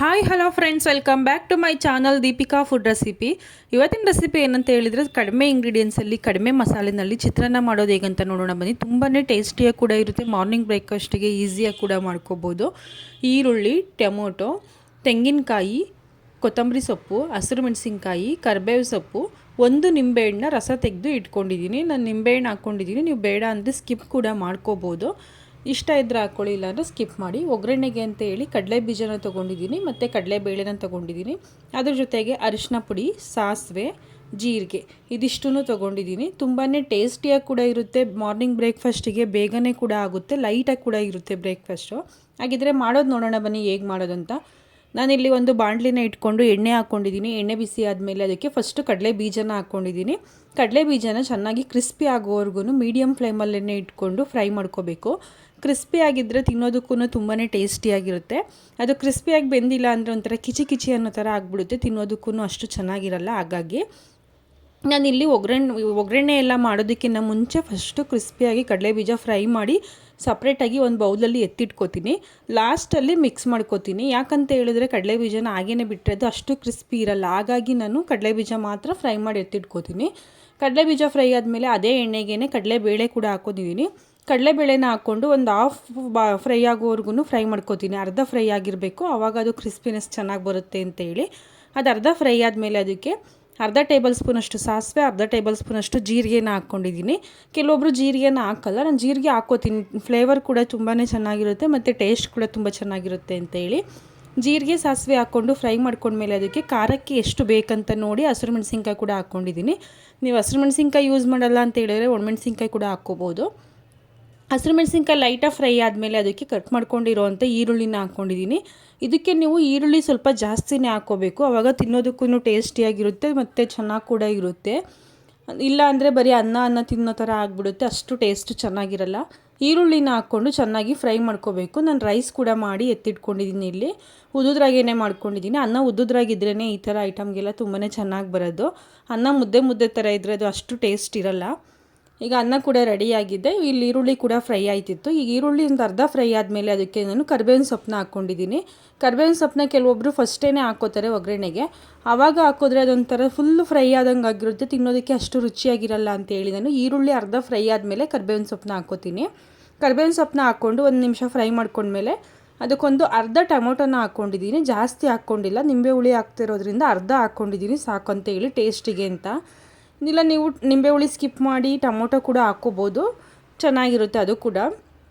Hi hello friends, welcome back to my channel Deepika food recipe. ಇವತ್ತಿನ recipe ಏನಂತ ಹೇಳಿದರೆ, ಕಡಿಮೆ ಇಂಗ್ರೀಡಿಯೆಂಟ್ಸಲ್ಲಿ ಕಡಿಮೆ ಮಸಾಲೆನಲ್ಲಿ ಚಿತ್ರಾನ್ನ ಮಾಡೋದು ಹೇಗಂತ ನೋಡೋಣ ಬನ್ನಿ. ತುಂಬಾ ಟೇಸ್ಟಿಯಾಗಿ ಕೂಡ ಇರುತ್ತೆ. ಮಾರ್ನಿಂಗ್ ಬ್ರೇಕ್ಫಾಸ್ಟಿಗೆ ಈಸಿಯಾಗಿ ಕೂಡ ಮಾಡ್ಕೋಬೋದು. ಈರುಳ್ಳಿ, ಟೊಮೊಟೊ, ತೆಂಗಿನಕಾಯಿ, ಕೊತ್ತಂಬರಿ ಸೊಪ್ಪು, ಹಸಿರು ಮೆಣಸಿನ್ಕಾಯಿ, ಕರಿಬೇವು ಸೊಪ್ಪು, ಒಂದು ನಿಂಬೆಹಣ್ಣು ರಸ ತೆಗೆದು ಇಟ್ಕೊಂಡಿದ್ದೀನಿ. ನಾನು ನಿಂಬೆಹಣ್ಣು ಹಾಕ್ಕೊಂಡಿದ್ದೀನಿ, ನೀವು ಬೇಡ ಅಂದರೆ ಸ್ಕಿಪ್ ಕೂಡ ಮಾಡ್ಕೋಬೋದು. ಇಷ್ಟ ಇದ್ದರೆ ಹಾಕ್ಕೊಳ್ಳಿ, ಇಲ್ಲಾಂದರೆ ಸ್ಕಿಪ್ ಮಾಡಿ. ಒಗ್ಗರಣೆಗೆ ಅಂತ ಹೇಳಿ ಕಡಲೆ ಬೀಜನ ತೊಗೊಂಡಿದ್ದೀನಿ ಮತ್ತು ಕಡಲೆಬೇಳೆನ ತೊಗೊಂಡಿದ್ದೀನಿ. ಅದ್ರ ಜೊತೆಗೆ ಅರಿಶಿನ ಪುಡಿ, ಸಾಸಿವೆ, ಜೀರಿಗೆ ಇದಿಷ್ಟೂ ತೊಗೊಂಡಿದ್ದೀನಿ. ತುಂಬಾ ಟೇಸ್ಟಿಯಾಗಿ ಕೂಡ ಇರುತ್ತೆ. ಮಾರ್ನಿಂಗ್ ಬ್ರೇಕ್ಫಾಸ್ಟಿಗೆ ಬೇಗನೆ ಕೂಡ ಆಗುತ್ತೆ, ಲೈಟಾಗಿ ಕೂಡ ಇರುತ್ತೆ ಬ್ರೇಕ್ಫಾಸ್ಟು. ಹಾಗಿದ್ರೆ ಮಾಡೋದು ನೋಡೋಣ ಬನ್ನಿ, ಹೇಗೆ ಮಾಡೋದಂತ. ನಾನಿಲ್ಲಿ ಒಂದು ಬಾಣಲಿನ ಇಟ್ಕೊಂಡು ಎಣ್ಣೆ ಹಾಕ್ಕೊಂಡಿದ್ದೀನಿ. ಎಣ್ಣೆ ಬಿಸಿ ಆದಮೇಲೆ ಅದಕ್ಕೆ ಫಸ್ಟು ಕಡಲೆ ಬೀಜನ ಹಾಕ್ಕೊಂಡಿದ್ದೀನಿ. ಕಡಲೆ ಬೀಜನ ಚೆನ್ನಾಗಿ ಕ್ರಿಸ್ಪಿ ಆಗೋವರೆಗೂ ಮೀಡಿಯಮ್ ಫ್ಲೇಮಲ್ಲೇ ಇಟ್ಕೊಂಡು ಫ್ರೈ ಮಾಡ್ಕೋಬೇಕು. ಕ್ರಿಸ್ಪಿ ಆಗಿದ್ದರೆ ತಿನ್ನೋದಕ್ಕೂ ತುಂಬಾ ಟೇಸ್ಟಿಯಾಗಿರುತ್ತೆ. ಅದು ಕ್ರಿಸ್ಪಿಯಾಗಿ ಬೆಂದಿಲ್ಲ ಅಂದರೆ ಒಂಥರ ಕಿಚಿ ಕಿಚಿ ಅನ್ನೋ ಥರ ಆಗಿಬಿಡುತ್ತೆ, ತಿನ್ನೋದಕ್ಕೂ ಅಷ್ಟು ಚೆನ್ನಾಗಿರಲ್ಲ. ಹಾಗಾಗಿ ನಾನಿಲ್ಲಿ ಒಗ್ಗರಣೆ ಎಲ್ಲ ಮಾಡೋದಕ್ಕಿಂತ ಮುಂಚೆ ಫಸ್ಟು ಕ್ರಿಸ್ಪಿಯಾಗಿ ಕಡಲೆ ಬೀಜ ಫ್ರೈ ಮಾಡಿ ಸಪ್ರೇಟಾಗಿ ಒಂದು ಬೌಲಲ್ಲಿ ಎತ್ತಿಟ್ಕೋತೀನಿ. ಲಾಸ್ಟಲ್ಲಿ ಮಿಕ್ಸ್ ಮಾಡ್ಕೋತೀನಿ. ಯಾಕಂತ ಹೇಳಿದ್ರೆ ಕಡಲೆ ಬೀಜನ ಹಾಗೇ ಬಿಟ್ಟರೆ ಅದು ಅಷ್ಟು ಕ್ರಿಸ್ಪಿ ಇರಲ್ಲ. ಹಾಗಾಗಿ ನಾನು ಕಡಲೆ ಬೀಜ ಮಾತ್ರ ಫ್ರೈ ಮಾಡಿ ಎತ್ತಿಟ್ಕೋತೀನಿ. ಕಡಲೆ ಬೀಜ ಫ್ರೈ ಆದಮೇಲೆ ಅದೇ ಎಣ್ಣೆಗೇ ಕಡಲೆಬೇಳೆ ಕೂಡ ಹಾಕೋದಿದ್ದೀನಿ. ಕಡಲೆಬೇಳೆನ ಹಾಕ್ಕೊಂಡು ಒಂದು ಹಾಫ್ ಫ್ರೈ ಆಗೋವರೆಗೂ ಫ್ರೈ ಮಾಡ್ಕೋತೀನಿ. ಅರ್ಧ ಫ್ರೈ ಆಗಿರಬೇಕು, ಆವಾಗ ಅದು ಕ್ರಿಸ್ಪಿನೆಸ್ ಚೆನ್ನಾಗಿ ಬರುತ್ತೆ ಅಂತೇಳಿ. ಅದು ಅರ್ಧ ಫ್ರೈ ಆದಮೇಲೆ ಅದಕ್ಕೆ ಅರ್ಧ ಟೇಬಲ್ ಸ್ಪೂನಷ್ಟು ಸಾಸಿವೆ, ಅರ್ಧ ಟೇಬಲ್ ಸ್ಪೂನಷ್ಟು ಜೀರಿಗೆನ ಹಾಕ್ಕೊಂಡಿದ್ದೀನಿ. ಕೆಲವೊಬ್ಬರು ಜೀರಿಗೆನ ಹಾಕಲ್ಲ, ನಾನು ಜೀರಿಗೆ ಹಾಕ್ಕೋತೀನಿ. ಫ್ಲೇವರ್ ಕೂಡ ತುಂಬಾ ಚೆನ್ನಾಗಿರುತ್ತೆ ಮತ್ತು ಟೇಸ್ಟ್ ಕೂಡ ತುಂಬ ಚೆನ್ನಾಗಿರುತ್ತೆ ಅಂತೇಳಿ ಜೀರಿಗೆ ಸಾಸಿವೆ ಹಾಕ್ಕೊಂಡು ಫ್ರೈ ಮಾಡ್ಕೊಂಡ್ಮೇಲೆ ಅದಕ್ಕೆ ಖಾರಕ್ಕೆ ಎಷ್ಟು ಬೇಕಂತ ನೋಡಿ ಹಸಿರು ಮೆಣಸಿನ್ಕಾಯಿ ಕೂಡ ಹಾಕ್ಕೊಂಡಿದ್ದೀನಿ. ನೀವು ಹಸಿರು ಮೆಣಸಿನ್ಕಾಯಿ ಯೂಸ್ ಮಾಡಲ್ಲ ಅಂತ ಹೇಳಿದರೆ ಒಣಮೆಣಸಿನ್ಕಾಯಿ ಕೂಡ ಹಾಕ್ಕೋಬೋದು. ಹಸಿರು ಮೆಣಸಿನ್ಕಾಯಿ ಲೈಟಾಗಿ ಫ್ರೈ ಆದಮೇಲೆ ಅದಕ್ಕೆ ಕಟ್ ಮಾಡ್ಕೊಂಡಿರೋವಂಥ ಈರುಳ್ಳಿನ ಹಾಕ್ಕೊಂಡಿದ್ದೀನಿ. ಇದಕ್ಕೆ ನೀವು ಈರುಳ್ಳಿ ಸ್ವಲ್ಪ ಜಾಸ್ತಿನೇ ಹಾಕ್ಕೋಬೇಕು, ಆವಾಗ ತಿನ್ನೋದಕ್ಕೂ ಟೇಸ್ಟಿಯಾಗಿರುತ್ತೆ ಮತ್ತು ಚೆನ್ನಾಗಿ ಕೂಡ ಇರುತ್ತೆ. ಇಲ್ಲ ಅಂದರೆ ಬರೀ ಅನ್ನ ತಿನ್ನೋ ಥರ ಆಗಿಬಿಡುತ್ತೆ, ಅಷ್ಟು ಟೇಸ್ಟ್ ಚೆನ್ನಾಗಿರಲ್ಲ. ಈರುಳ್ಳಿನ ಹಾಕ್ಕೊಂಡು ಚೆನ್ನಾಗಿ ಫ್ರೈ ಮಾಡ್ಕೋಬೇಕು. ನಾನು ರೈಸ್ ಕೂಡ ಮಾಡಿ ಎತ್ತಿಟ್ಕೊಂಡಿದ್ದೀನಿ. ಇಲ್ಲಿ ಉದುದ್ರಾಗೇ ಮಾಡ್ಕೊಂಡಿದ್ದೀನಿ. ಅನ್ನ ಉದುದ್ರಾಗಿದ್ರೇ ಈ ಥರ ಐಟಮ್ಗೆಲ್ಲ ತುಂಬಾ ಚೆನ್ನಾಗಿ ಬರೋದು. ಅನ್ನ ಮುದ್ದೆ ಥರ ಇದ್ದರೆ ಅದು ಅಷ್ಟು ಟೇಸ್ಟ್ ಇರಲ್ಲ. ಈಗ ಅನ್ನ ಕೂಡ ರೆಡಿಯಾಗಿದೆ. ಇಲ್ಲಿ ಈರುಳ್ಳಿ ಕೂಡ ಫ್ರೈ ಆಯ್ತಿತ್ತು. ಈಗ ಈರುಳ್ಳಿ ಒಂದು ಅರ್ಧ ಫ್ರೈ ಆದಮೇಲೆ ಅದಕ್ಕೆ ನಾನು ಕರಿಬೇವಿನ ಸೊಪ್ಪನ್ನ ಹಾಕ್ಕೊಂಡಿದ್ದೀನಿ. ಕರಿಬೇವಿನ ಸೊಪ್ಪನ್ನ ಕೆಲವೊಬ್ಬರು ಫಸ್ಟೇ ಹಾಕ್ಕೋತಾರೆ ಒಗ್ಗರಣೆಗೆ. ಆವಾಗ ಹಾಕಿದ್ರೆ ಅದೊಂಥರ ಫುಲ್ಲು ಫ್ರೈ ಆದಂಗೆ ಆಗಿರುತ್ತೆ, ತಿನ್ನೋದಕ್ಕೆ ಅಷ್ಟು ರುಚಿಯಾಗಿರಲ್ಲ ಅಂತೇಳಿ ನಾನು ಈರುಳ್ಳಿ ಅರ್ಧ ಫ್ರೈ ಆದಮೇಲೆ ಕರಿಬೇವಿನ ಸೊಪ್ಪನ್ನ ಹಾಕ್ಕೋತೀನಿ. ಕರಿಬೇವಿನ ಸೊಪ್ಪನ್ನ ಹಾಕ್ಕೊಂಡು ಒಂದು ನಿಮಿಷ ಫ್ರೈ ಮಾಡ್ಕೊಂಡ್ಮೇಲೆ ಅದಕ್ಕೊಂದು ಅರ್ಧ ಟೊಮೊಟೊನ ಹಾಕ್ಕೊಂಡಿದ್ದೀನಿ. ಜಾಸ್ತಿ ಹಾಕ್ಕೊಂಡಿಲ್ಲ, ನಿಂಬೆ ಹುಳಿ ಹಾಕ್ತಿರೋದ್ರಿಂದ ಅರ್ಧ ಹಾಕ್ಕೊಂಡಿದ್ದೀನಿ ಸಾಕು ಅಂತೇಳಿ ಟೇಸ್ಟಿಗೆ ಅಂತ. ಇಲ್ಲ ನೀವು ನಿಂಬೆ ಹುಳಿ ಸ್ಕಿಪ್ ಮಾಡಿ ಟೊಮೊಟೊ ಕೂಡ ಹಾಕ್ಕೋಬೋದು, ಚೆನ್ನಾಗಿರುತ್ತೆ ಅದು ಕೂಡ.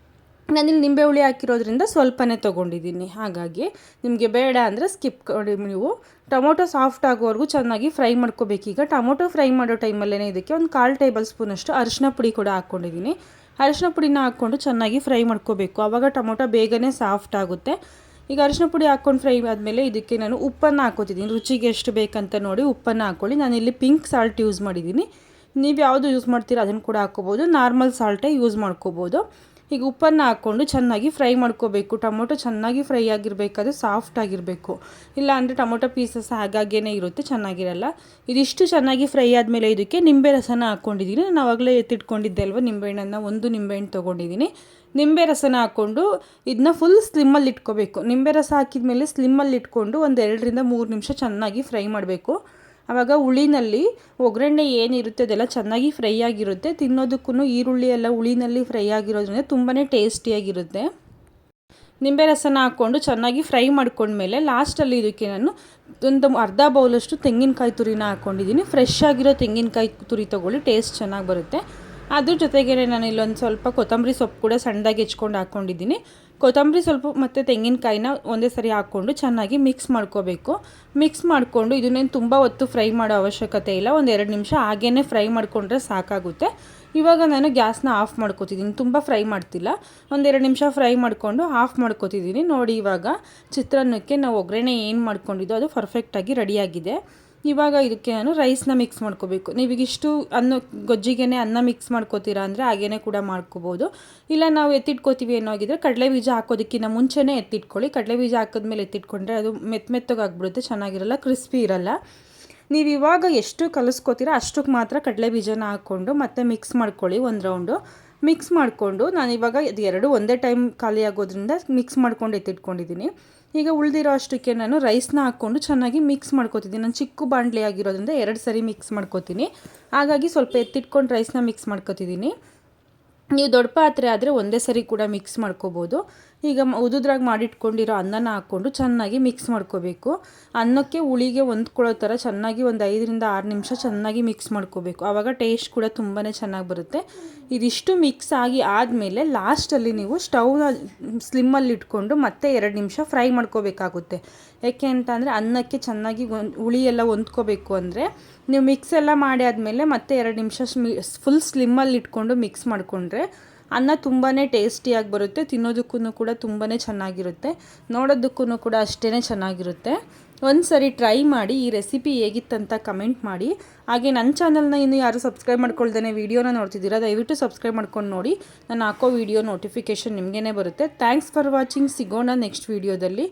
ನಾನಿಲ್ಲಿ ನಿಂಬೆ ಹುಳಿ ಹಾಕಿರೋದ್ರಿಂದ ಸ್ವಲ್ಪನೇ ತೊಗೊಂಡಿದ್ದೀನಿ. ಹಾಗಾಗಿ ನಿಮಗೆ ಬೇಡ ಅಂದರೆ ಸ್ಕಿಪ್ ಮಾಡಿ. ನೀವು ಟೊಮೊಟೊ ಸಾಫ್ಟ್ ಆಗೋವರೆಗೂ ಚೆನ್ನಾಗಿ ಫ್ರೈ ಮಾಡ್ಕೋಬೇಕೀಗ. ಟೊಮೊಟೊ ಫ್ರೈ ಮಾಡೋ ಟೈಮಲ್ಲೇ ಇದಕ್ಕೆ ಒಂದು 1/4 ಟೇಬಲ್ ಸ್ಪೂನಷ್ಟು ಅರಿಶಿನ ಪುಡಿ ಕೂಡ ಹಾಕ್ಕೊಂಡಿದ್ದೀನಿ. ಅರಿಶಿನ ಪುಡಿನ ಹಾಕ್ಕೊಂಡು ಚೆನ್ನಾಗಿ ಫ್ರೈ ಮಾಡ್ಕೋಬೇಕು, ಆವಾಗ ಟೊಮೊಟೊ ಬೇಗನೆ ಸಾಫ್ಟ್ ಆಗುತ್ತೆ. ಈಗ ಅರಿಶಿನ ಪುಡಿ ಹಾಕ್ಕೊಂಡು ಫ್ರೈ ಆದಮೇಲೆ ಇದಕ್ಕೆ ನಾನು ಉಪ್ಪನ್ನು ಹಾಕ್ಕೋತಿದ್ದೀನಿ. ರುಚಿಗೆ ಎಷ್ಟು ಬೇಕಂತ ನೋಡಿ ಉಪ್ಪನ್ನು ಹಾಕ್ಕೊಳ್ಳಿ. ನಾನಿಲ್ಲಿ ಪಿಂಕ್ ಸಾಲ್ಟ್ ಯೂಸ್ ಮಾಡಿದ್ದೀನಿ. ನೀವು ಯಾವುದು ಯೂಸ್ ಮಾಡ್ತೀರೋ ಅದನ್ನು ಕೂಡ ಹಾಕ್ಕೋಬೋದು, ನಾರ್ಮಲ್ ಸಾಲ್ಟೇ ಯೂಸ್ ಮಾಡ್ಕೋಬೋದು. ಈಗ ಉಪ್ಪನ್ನು ಹಾಕ್ಕೊಂಡು ಚೆನ್ನಾಗಿ ಫ್ರೈ ಮಾಡ್ಕೋಬೇಕು. ಟೊಮೊಟೊ ಚೆನ್ನಾಗಿ ಫ್ರೈ ಆಗಿರಬೇಕಾದ್ರೆ ಸಾಫ್ಟ್ ಆಗಿರಬೇಕು, ಇಲ್ಲ ಅಂದರೆ ಟೊಮೊಟೊ ಪೀಸಸ್ ಹಾಗಾಗೇ ಇರುತ್ತೆ, ಚೆನ್ನಾಗಿರಲ್ಲ. ಇದಿಷ್ಟು ಚೆನ್ನಾಗಿ ಫ್ರೈ ಆದಮೇಲೆ ಇದಕ್ಕೆ ನಿಂಬೆ ರಸನ ಹಾಕ್ಕೊಂಡಿದ್ದೀನಿ. ನಾನು ಆವಾಗಲೇ ಎತ್ತಿಟ್ಕೊಂಡಿದ್ದೆ ಅಲ್ವ ನಿಂಬೆಹಣ್ಣನ್ನು, ಒಂದು ನಿಂಬೆಹಣ್ಣು ತೊಗೊಂಡಿದ್ದೀನಿ. ನಿಂಬೆ ರಸನ ಹಾಕ್ಕೊಂಡು ಇದನ್ನ ಫುಲ್ ಸ್ಲಿಮ್ಮಲ್ಲಿ ಇಟ್ಕೋಬೇಕು. ನಿಂಬೆ ರಸ ಹಾಕಿದ ಮೇಲೆ ಸ್ಲಿಮ್ಮಲ್ಲಿ ಇಟ್ಕೊಂಡು ಒಂದು 2 ರಿಂದ 3 ನಿಮಿಷ ಚೆನ್ನಾಗಿ ಫ್ರೈ ಮಾಡಬೇಕು. ಆವಾಗ ಹುಳಿನಲ್ಲಿ ಒಗ್ಗರಣೆ ಏನಿರುತ್ತೆ ಅದೆಲ್ಲ ಚೆನ್ನಾಗಿ ಫ್ರೈ ಆಗಿರುತ್ತೆ. ತಿನ್ನೋದಕ್ಕೂ ಈರುಳ್ಳಿ ಎಲ್ಲ ಹುಳಿನಲ್ಲಿ ಫ್ರೈ ಆಗಿರೋದ್ರಿಂದ ತುಂಬಾ ಟೇಸ್ಟಿಯಾಗಿರುತ್ತೆ. ನಿಂಬೆ ರಸನ ಹಾಕ್ಕೊಂಡು ಚೆನ್ನಾಗಿ ಫ್ರೈ ಮಾಡ್ಕೊಂಡ್ಮೇಲೆ ಲಾಸ್ಟಲ್ಲಿ ಇದಕ್ಕೆ ನಾನು ಒಂದು ಅರ್ಧ ಬೌಲಷ್ಟು ತೆಂಗಿನಕಾಯಿ ತುರಿನ ಹಾಕ್ಕೊಂಡಿದ್ದೀನಿ. ಫ್ರೆಶ್ ಆಗಿರೋ ತೆಂಗಿನಕಾಯಿ ತುರಿ ತೊಗೊಳ್ಳಿ, ಟೇಸ್ಟ್ ಚೆನ್ನಾಗಿ ಬರುತ್ತೆ. ಅದ್ರ ಜೊತೆಗೆ ನಾನು ಇಲ್ಲೊಂದು ಸ್ವಲ್ಪ ಕೊತ್ತಂಬರಿ ಸೊಪ್ಪು ಕೂಡ ಸಣ್ಣದಾಗಿ ಹೆಚ್ಕೊಂಡು ಹಾಕ್ಕೊಂಡಿದ್ದೀನಿ. ಕೊತ್ತಂಬರಿ ಸೊಪ್ಪು ಮತ್ತು ತೆಂಗಿನಕಾಯಿನ ಒಂದೇ ಸರಿ ಹಾಕ್ಕೊಂಡು ಚೆನ್ನಾಗಿ ಮಿಕ್ಸ್ ಮಾಡ್ಕೋಬೇಕು. ಮಿಕ್ಸ್ ಮಾಡಿಕೊಂಡು ಇದನ್ನೇನು ತುಂಬ ಹೊತ್ತು ಫ್ರೈ ಮಾಡೋ ಅವಶ್ಯಕತೆ ಇಲ್ಲ, ಒಂದು 2 ನಿಮಿಷ ಹಾಗೇ ಫ್ರೈ ಮಾಡಿಕೊಂಡ್ರೆ ಸಾಕಾಗುತ್ತೆ. ಇವಾಗ ನಾನು ಗ್ಯಾಸ್ನ ಆಫ್ ಮಾಡ್ಕೋತಿದ್ದೀನಿ, ತುಂಬ ಫ್ರೈ ಮಾಡ್ತಿಲ್ಲ. ಒಂದು 2 ನಿಮಿಷ ಫ್ರೈ ಮಾಡಿಕೊಂಡು ಆಫ್ ಮಾಡ್ಕೋತಿದ್ದೀನಿ. ನೋಡಿ, ಇವಾಗ ಚಿತ್ರಾನ್ನಕ್ಕೆ ನಾವು ಒಗ್ಗರಣೆ ಏನು ಮಾಡ್ಕೊಂಡಿದ್ದೋ ಅದು ಪರ್ಫೆಕ್ಟಾಗಿ ರೆಡಿಯಾಗಿದೆ. ಇವಾಗ ಇದಕ್ಕೆ ನಾನು ರೈಸ್ನ ಮಿಕ್ಸ್ ಮಾಡ್ಕೋಬೇಕು. ನೀವೀಗಿಷ್ಟು ಗೊಜ್ಜಿಗೆ ಅನ್ನ ಮಿಕ್ಸ್ ಮಾಡ್ಕೋತೀರಾ ಅಂದರೆ ಹಾಗೇ ಕೂಡ ಮಾಡ್ಕೋಬೋದು. ಇಲ್ಲ ನಾವು ಎತ್ತಿಟ್ಕೋತೀವಿ ಏನೋ ಆಗಿದ್ರೆ ಕಡಲೆ ಬೀಜ ಹಾಕೋದಕ್ಕಿಂತ ಮುಂಚೆನೇ ಎತ್ತಿಟ್ಕೊಳ್ಳಿ. ಕಡಲೆ ಬೀಜ ಹಾಕಿದ್ಮೇಲೆ ಎತ್ತಿಟ್ಕೊಂಡ್ರೆ ಅದು ಮೆತ್ತಗಾಗ್ಬಿಡುತ್ತೆ, ಚೆನ್ನಾಗಿರಲ್ಲ, ಕ್ರಿಸ್ಪಿ ಇರಲ್ಲ. ನೀವು ಇವಾಗ ಎಷ್ಟು ಕಲಿಸ್ಕೋತೀರಾ ಅಷ್ಟಕ್ಕೆ ಮಾತ್ರ ಕಡಲೆ ಬೀಜನ ಹಾಕ್ಕೊಂಡು ಮತ್ತೆ ಮಿಕ್ಸ್ ಮಾಡ್ಕೊಳ್ಳಿ ಒಂದು ರೌಂಡು. ಮಿಕ್ಸ್ ಮಾಡಿಕೊಂಡು ನಾನಿವಾಗ ಇದು ಎರಡು ಒಂದೇ ಟೈಮ್ ಖಾಲಿ ಆಗೋದ್ರಿಂದ ಮಿಕ್ಸ್ ಮಾಡ್ಕೊಂಡು ಎತ್ತಿಟ್ಕೊಂಡಿದ್ದೀನಿ. ಈಗ ಉಳಿದಿರೋ ಅಷ್ಟಕ್ಕೆ ನಾನು ರೈಸ್ನ ಹಾಕ್ಕೊಂಡು ಚೆನ್ನಾಗಿ ಮಿಕ್ಸ್ ಮಾಡ್ಕೊತಿದ್ದೀನಿ. ನಾನು ಚಿಕ್ಕ ಬಾಣಲೆ ಆಗಿರೋದ್ರಿಂದ 2 ಸರಿ ಮಿಕ್ಸ್ ಮಾಡ್ಕೊತೀನಿ. ಹಾಗಾಗಿ ಸ್ವಲ್ಪ ಎತ್ತಿಟ್ಕೊಂಡು ರೈಸ್ನ ಮಿಕ್ಸ್ ಮಾಡ್ಕೊತಿದ್ದೀನಿ. ನೀವು ದೊಡ್ಡ ಪಾತ್ರೆ ಆದರೆ ಒಂದೇ ಸರಿ ಕೂಡ ಮಿಕ್ಸ್ ಮಾಡ್ಕೋಬೋದು. ಈಗ ಉದುದ್ರಾಗಿ ಮಾಡಿಟ್ಕೊಂಡಿರೋ ಅನ್ನನ ಹಾಕ್ಕೊಂಡು ಚೆನ್ನಾಗಿ ಮಿಕ್ಸ್ ಮಾಡ್ಕೋಬೇಕು. ಅನ್ನಕ್ಕೆ ಹುಳಿಗೆ ಹೊಂದ್ಕೊಳ್ಳೋ ಥರ ಚೆನ್ನಾಗಿ ಒಂದು 5ರಿಂದ 6 ನಿಮಿಷ ಚೆನ್ನಾಗಿ ಮಿಕ್ಸ್ ಮಾಡ್ಕೋಬೇಕು. ಆವಾಗ ಟೇಸ್ಟ್ ಕೂಡ ತುಂಬಾ ಚೆನ್ನಾಗಿ ಬರುತ್ತೆ. ಇದಿಷ್ಟು ಮಿಕ್ಸ್ ಆಗಿ ಆದಮೇಲೆ ಲಾಸ್ಟಲ್ಲಿ ನೀವು ಸ್ಟವ್ನ ಸ್ಲಿಮ್ಮಲ್ಲಿ ಇಟ್ಕೊಂಡು ಮತ್ತೆ 2 ನಿಮಿಷ ಫ್ರೈ ಮಾಡ್ಕೋಬೇಕಾಗುತ್ತೆ. ಯಾಕೆ ಅಂತ ಅಂದರೆ ಅನ್ನಕ್ಕೆ ಚೆನ್ನಾಗಿ ಹುಳಿ ಎಲ್ಲ ಹೊಂದ್ಕೋಬೇಕು ಅಂದರೆ ನೀವು ಮಿಕ್ಸ್ ಎಲ್ಲ ಮಾಡಿ ಆದಮೇಲೆ ಮತ್ತೆ 2 ನಿಮಿಷ ಫುಲ್ ಸ್ಲಿಮ್ಮಲ್ಲಿ ಇಟ್ಕೊಂಡು ಮಿಕ್ಸ್ ಮಾಡಿಕೊಂಡ್ರೆ ಅನ್ನ ತುಂಬಾ ಟೇಸ್ಟಿಯಾಗಿ ಬರುತ್ತೆ. ತಿನ್ನೋದಕ್ಕೂ ಕೂಡ ತುಂಬಾ ಚೆನ್ನಾಗಿರುತ್ತೆ, ನೋಡೋದಕ್ಕೂ ಕೂಡ ಅಷ್ಟೇ ಚೆನ್ನಾಗಿರುತ್ತೆ. ಒಂದು ಸರಿ ಟ್ರೈ ಮಾಡಿ ಈ ರೆಸಿಪಿ ಹೇಗಿತ್ತಂತ ಕಮೆಂಟ್ ಮಾಡಿ. ಹಾಗೆ ನನ್ನ ಚಾನಲ್ನ ಇನ್ನೂ ಯಾರು ಸಬ್ಸ್ಕ್ರೈಬ್ ಮಾಡ್ಕೊಳ್ದೇ ವಿಡಿಯೋನ ನೋಡ್ತಿದ್ದೀರಾ ದಯವಿಟ್ಟು ಸಬ್ಸ್ಕ್ರೈಬ್ ಮಾಡ್ಕೊಂಡು ನೋಡಿ. ನಾನು ಹಾಕೋ ವಿಡಿಯೋ ನೋಟಿಫಿಕೇಷನ್ ನಿಮಗೇ ಬರುತ್ತೆ. Thanks for watching. ಸಿಗೋಣ ನೆಕ್ಸ್ಟ್ ವಿಡಿಯೋದಲ್ಲಿ.